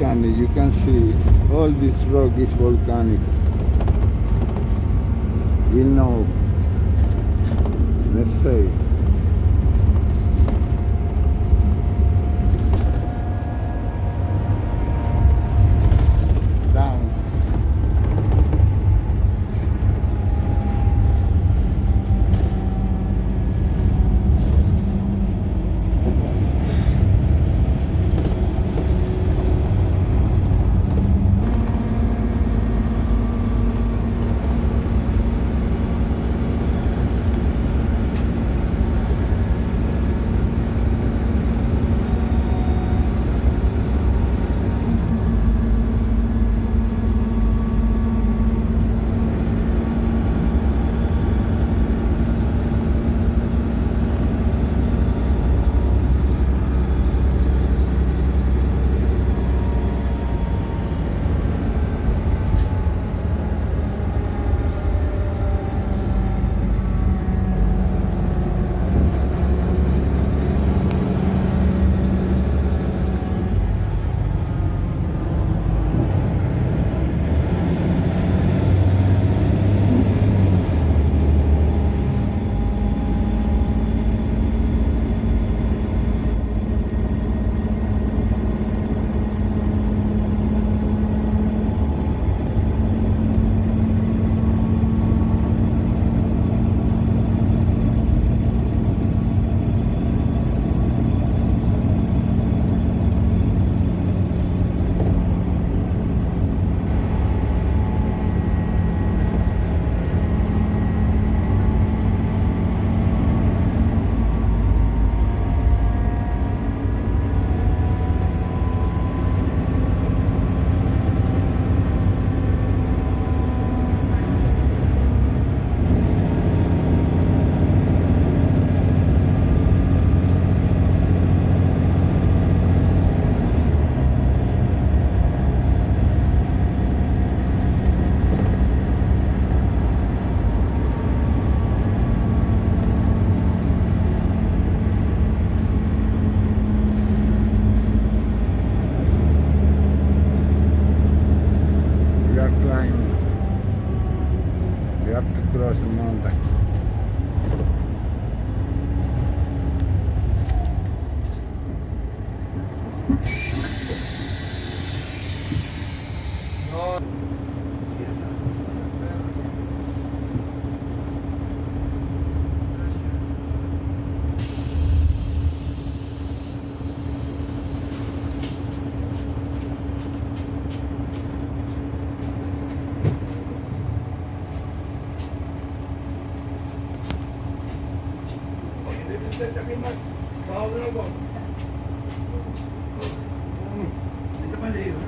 volcanic. You can see all this rock is volcanic. We know. Let's say. Down. We have to cross the mountain. Tapi mas, bawal na ako. Ito pala yun.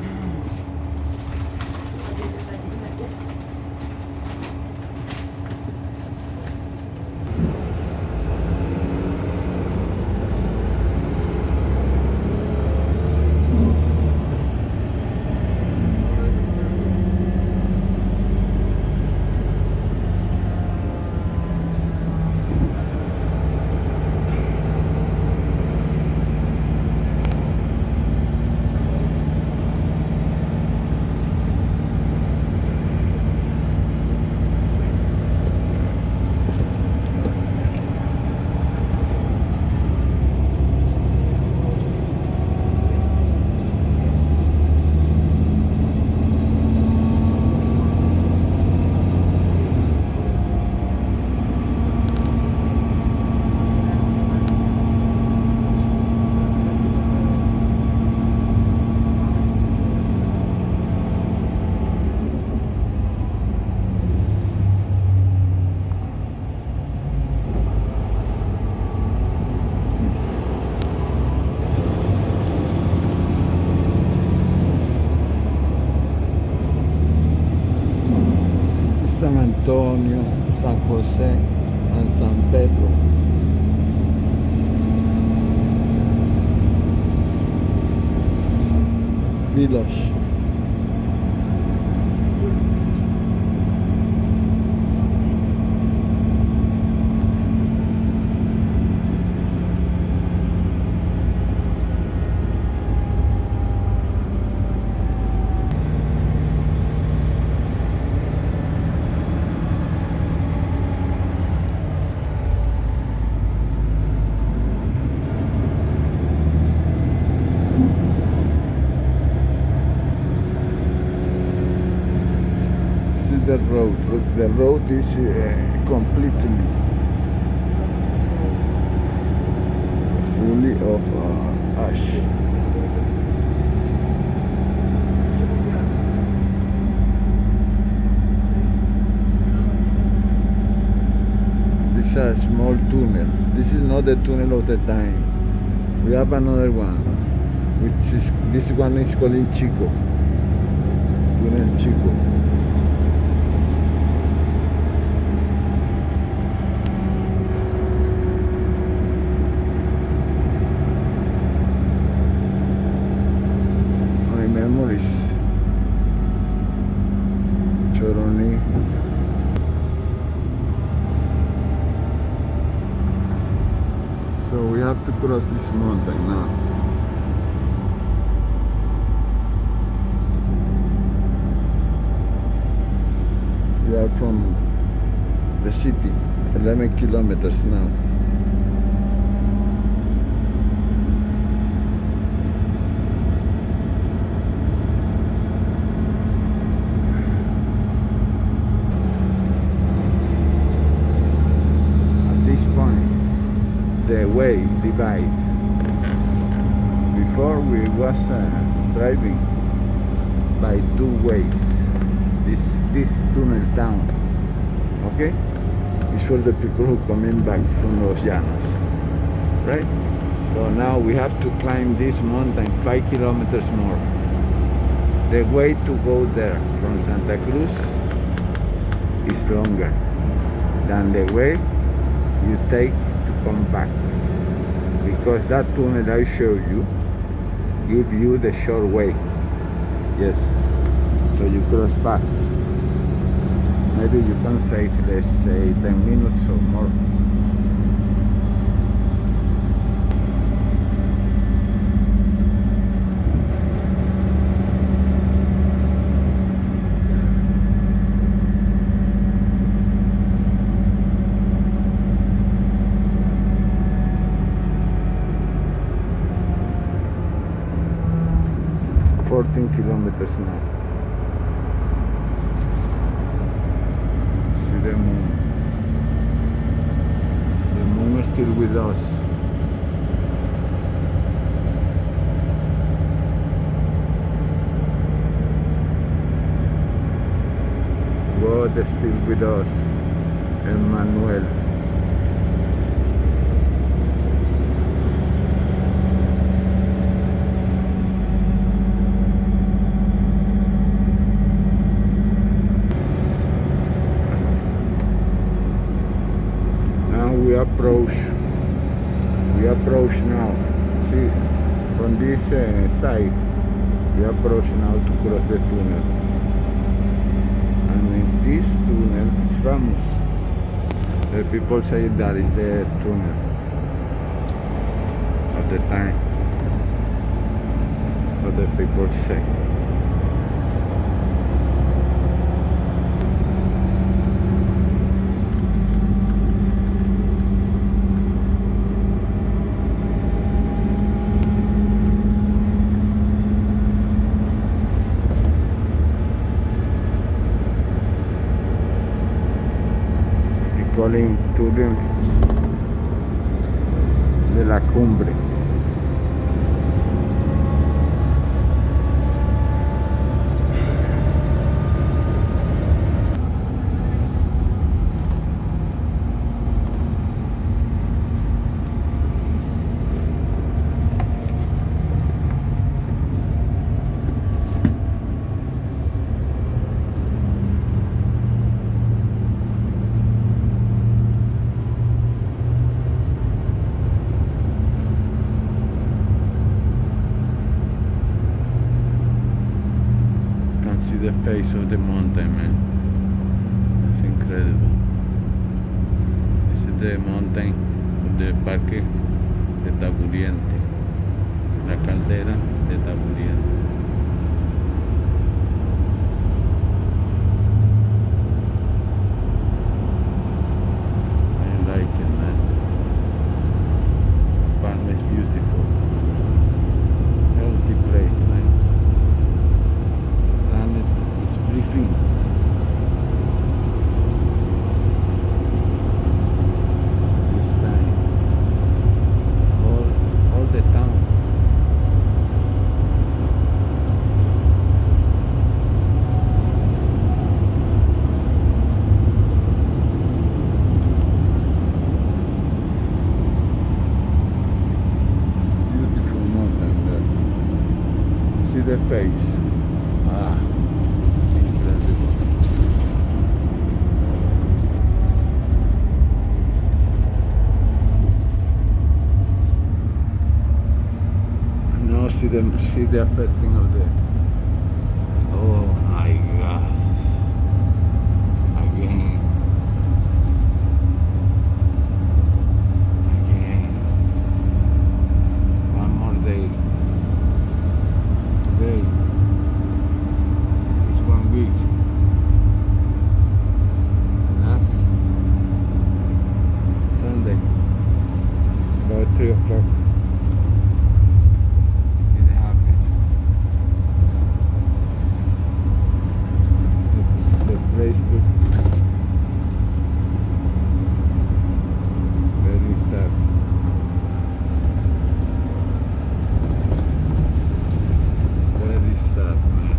San Antonio, San Jose, and San Pedro. Village. is the road. Look, the road is completely fully of ash. This is a small tunnel. This is not the tunnel of the time. We have another one, which is this one is called Chico. Tunnel Chico. My memories. Choroni. So we have to cross this mountain now. We are from the city, 11 kilometers now. At this point, the way divide. Before we was driving by two ways. This tunnel down, okay, is for the people who coming back from Los Llanos, right? So now we have to climb this mountain 5 kilometers more. The way to go there from Santa Cruz is longer than the way you take to come back, because that tunnel I showed you give you the short way. Yes, so you cross fast. Maybe you can save, let's say, 10 minutes or more. Fourteen kilometers now. The moon. The moon is still with us. God is still with us. Emmanuel. We approach now, see, from this side, we approach now to cross the tunnel, and this tunnel is famous. The people say that is the tunnel at the time, what the people say. Calling túnel de la cumbre. The face of the mountain, man. It's incredible. This is the mountain of the Parque de Taburiente, la caldera de Taburiente. I like it, man. Farm is beautiful. Healthy place, man. Planet is breathing. waves. Ah, incredible. Now see the affecting of the. Oh my God! Again. One more day. Today is 1 week. Last Sunday, about 3 o'clock, it happened. The place looked very sad. Very sad, man.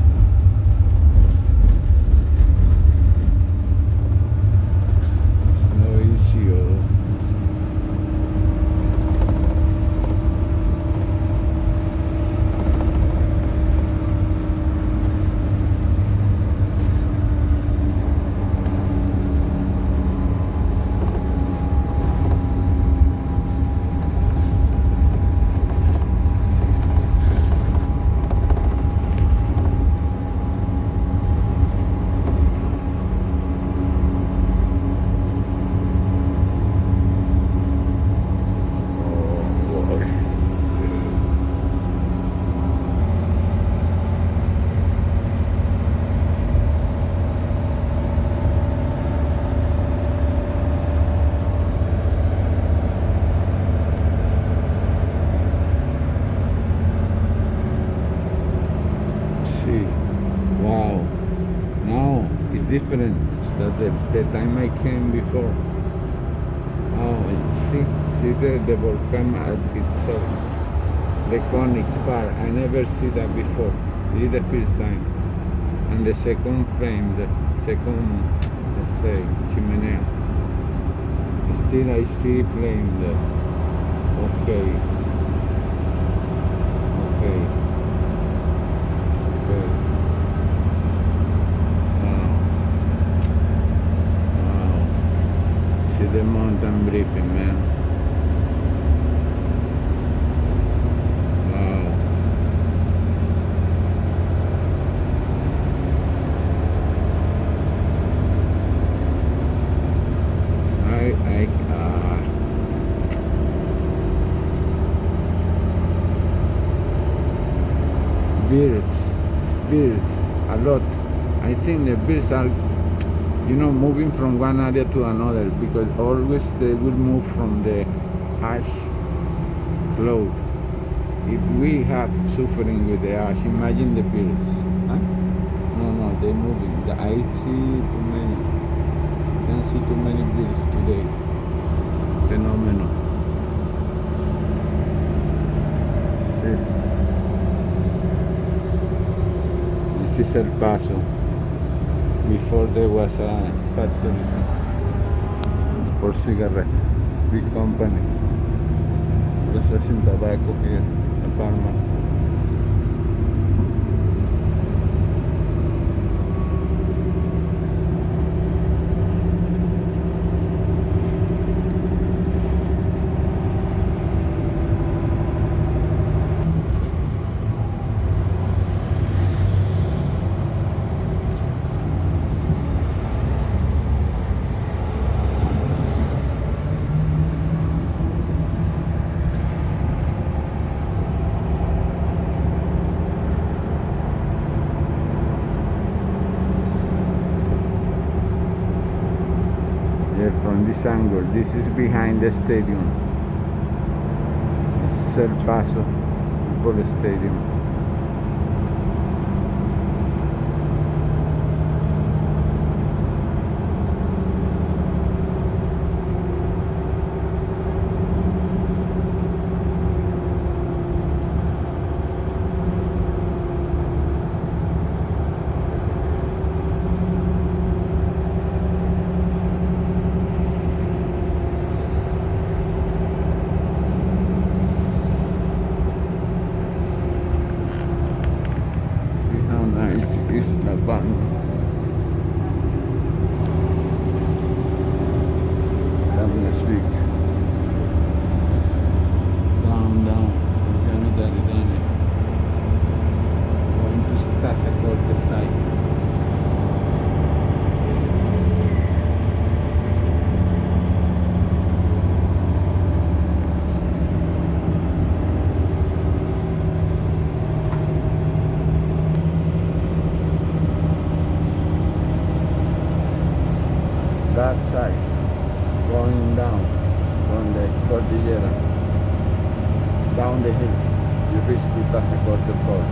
It's no easy. Oh. Oh, boy. See, wow. Now it's different than the time I came before. Oh, see the volcano as itself, the conic part. I never see that before. This is the first time. And the second frame, the second, let's say, chimenea. Still I see flame there. Okay. Okay. Okay. Wow. Wow. See the mountain breathing, man. Wow. I birds, spirits, a lot. I think the birds are, moving from one area to another because always they will move from the ash cloud. If we have suffering with the ash, imagine the birds. Huh? No, they're moving. I see too many. I can see too many birds today. Phenomenal. See. This is El Paso. Before there was a factory for cigarettes, big company processing tobacco here in Palma. From this angle, this is behind the stadium. This is El Paso Football Stadium. lavando. Dammi speak. Down. Piano Daridane. Going to Casa Corte site. That side, going down from the Cordillera, down the hill, you reach to Tazacorte Port.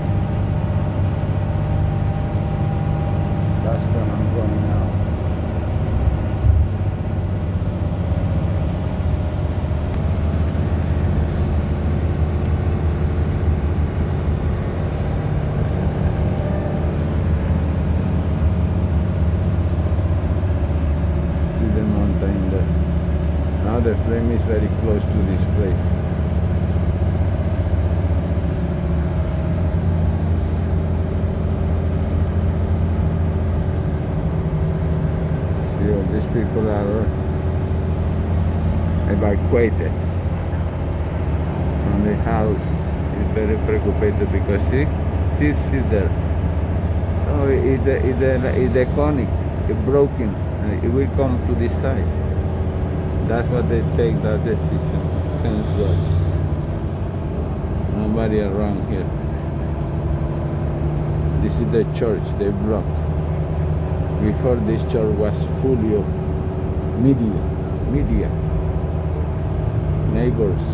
That's where I'm going now. See the mountain there. Now the flame is very close to this place. See, all these people are evacuated from the house. He's very preoccupied because see there. So if the conic is broken, it will come to this side. That's what they take that decision. Thanks God. Nobody around here. This is the church they blocked. Before this church was fully of media, neighbors,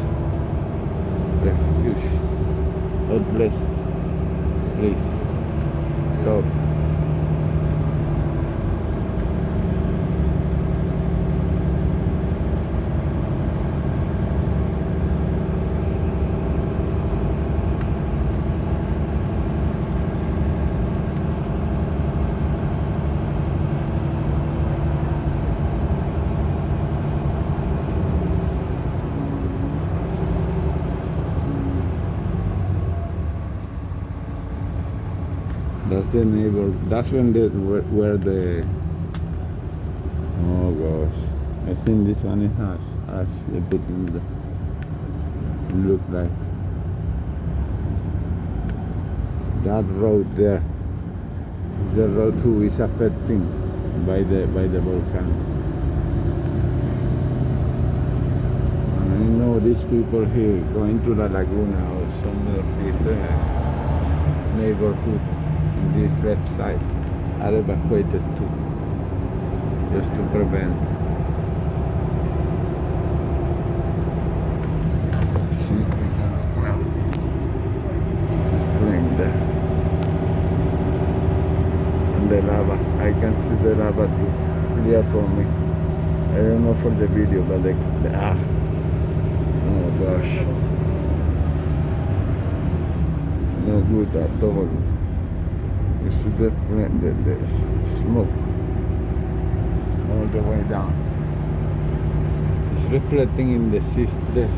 refuge. God bless. Please stop. That's the neighbor. That's when where the. Oh gosh, I think this one is ash. They put in the. Look like that road there. The road who is affecting by the volcano. And I know these people here going to the Laguna or some of this neighborhood. This left side are evacuated too, just to prevent. See, well, flame there, and the lava. I can see the lava too, clear for me. I don't know for the video, but oh gosh, no good at all. You see the smoke all the way down. It's reflecting in the sea there.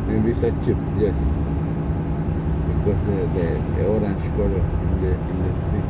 Maybe it's a chip, yes. Because the orange color in the sea.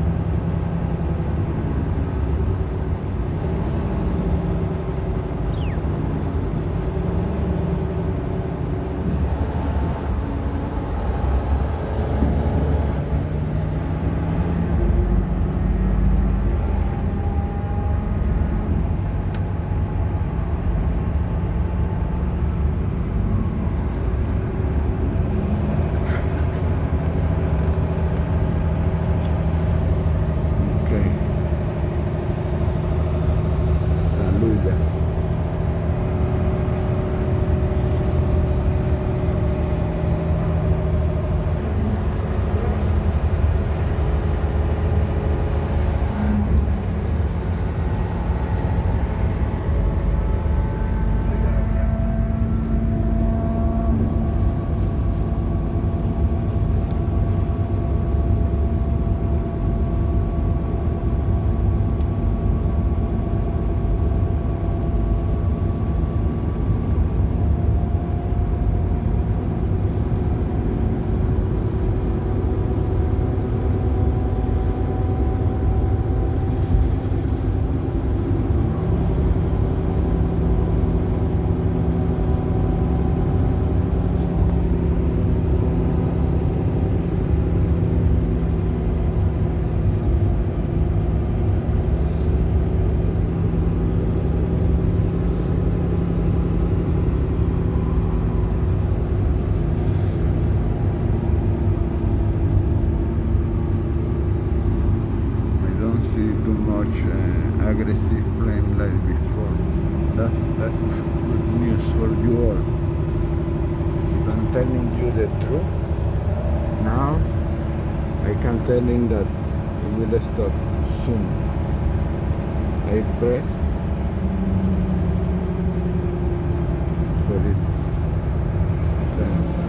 much aggressive flame like before. That's good news for you all. If I'm telling you the truth, now I can tell him that it will stop soon. I pray for it. Thanks.